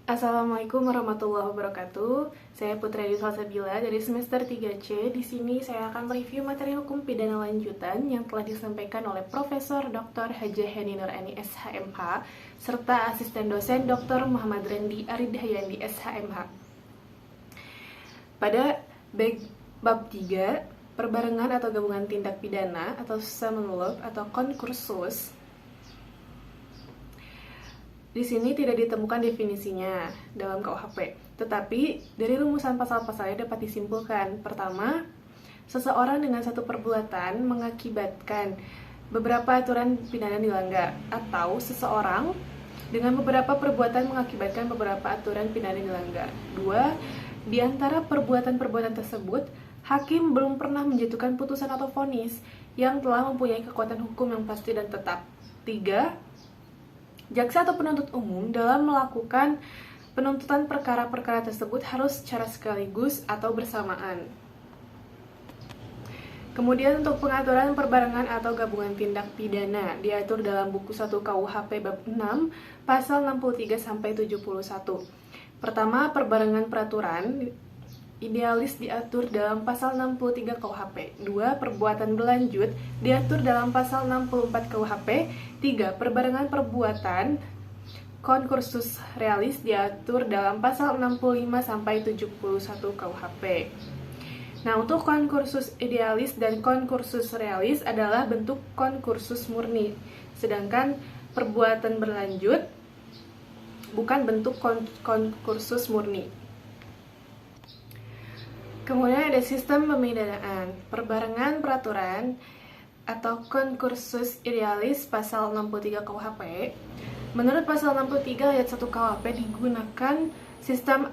Assalamualaikum warahmatullahi wabarakatuh. Saya Putri Salsabila dari semester 3C. Di sini saya akan mereview materi hukum pidana lanjutan yang telah disampaikan oleh Profesor Dr. Haji Heni Nurani SHMH serta asisten dosen Dr. Muhammad Rendi Aridhyandi SHMH. Pada bab 3, perbarengan atau gabungan tindak pidana atau summon law atau konkursus. Di sini tidak ditemukan definisinya dalam KUHP, tetapi dari rumusan pasal-pasalnya dapat disimpulkan. Pertama, seseorang dengan satu perbuatan mengakibatkan beberapa aturan pidana dilanggar, atau seseorang dengan beberapa perbuatan mengakibatkan beberapa aturan pidana dilanggar. Dua, di antara perbuatan-perbuatan tersebut, hakim belum pernah menjatuhkan putusan atau vonis yang telah mempunyai kekuatan hukum yang pasti dan tetap. Tiga, jaksa atau penuntut umum dalam melakukan penuntutan perkara-perkara tersebut harus secara sekaligus atau bersamaan. Kemudian untuk pengaturan perbarengan atau gabungan tindak pidana diatur dalam buku 1 KUHP bab 6 pasal 63 sampai 71. Pertama, perbarengan peraturan idealis diatur dalam pasal 63 KUHP. 2. Perbuatan berlanjut diatur dalam pasal 64 KUHP. 3. Perbarengan perbuatan konkursus realis diatur dalam pasal 65 sampai 71 KUHP. Nah, untuk konkursus idealis dan konkursus realis adalah bentuk konkursus murni, sedangkan perbuatan berlanjut bukan bentuk konkursus murni. Kemudian ada sistem pemidanaan, perbarengan peraturan atau konkursus idealis pasal 63 KUHP. Menurut pasal 63 ayat 1 KUHP digunakan sistem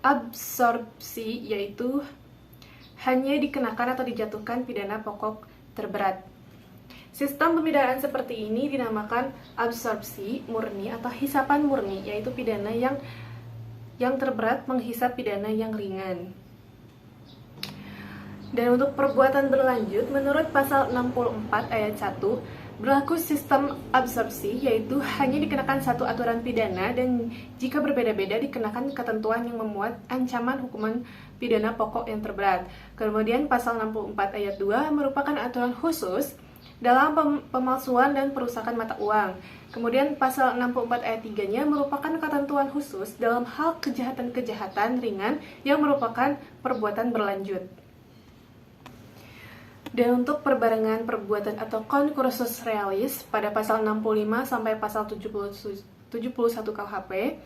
absorpsi, yaitu hanya dikenakan atau dijatuhkan pidana pokok terberat. Sistem pemidanaan seperti ini dinamakan absorpsi murni atau hisapan murni, yaitu pidana yang terberat menghisap pidana yang ringan. Dan untuk perbuatan berlanjut, menurut pasal 64 ayat 1, berlaku sistem absorpsi, yaitu hanya dikenakan satu aturan pidana dan jika berbeda-beda dikenakan ketentuan yang memuat ancaman hukuman pidana pokok yang terberat. Kemudian pasal 64 ayat 2 merupakan aturan khusus dalam pemalsuan dan perusakan mata uang. Kemudian pasal 64 ayat 3-nya merupakan ketentuan khusus dalam hal kejahatan-kejahatan ringan yang merupakan perbuatan berlanjut. Dan untuk perbarengan perbuatan atau konkursus realis pada pasal 65 sampai pasal 71 KUHP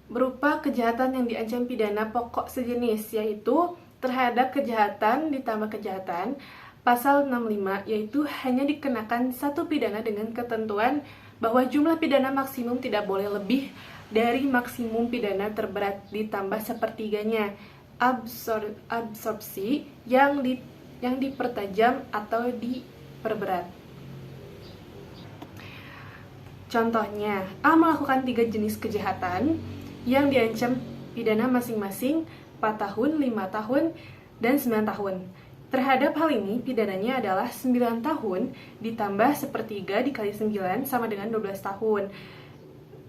berupa kejahatan yang diancam pidana pokok sejenis, yaitu terhadap kejahatan ditambah kejahatan. Pasal 65 yaitu hanya dikenakan satu pidana dengan ketentuan bahwa jumlah pidana maksimum tidak boleh lebih dari maksimum pidana terberat ditambah sepertiganya. Absorpsi yang dipertajam atau diperberat. Contohnya, A melakukan 3 jenis kejahatan yang diancam pidana masing-masing 4 tahun, 5 tahun, dan 9 tahun. Terhadap hal ini, pidananya adalah 9 tahun ditambah sepertiga dikali 9 sama dengan 12 tahun.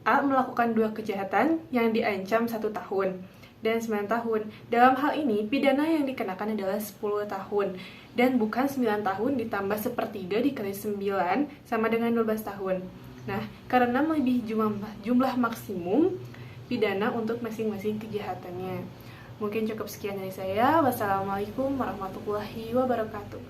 A melakukan 2 kejahatan yang diancam 1 tahun dan 9 tahun. Dalam hal ini, pidana yang dikenakan adalah 10 tahun dan bukan 9 tahun ditambah sepertiga dikali 9 sama dengan 12 tahun. Nah, karena melebihi jumlah maksimum pidana untuk masing-masing kejahatannya. Mungkin cukup sekian dari saya. Wassalamualaikum warahmatullahi wabarakatuh.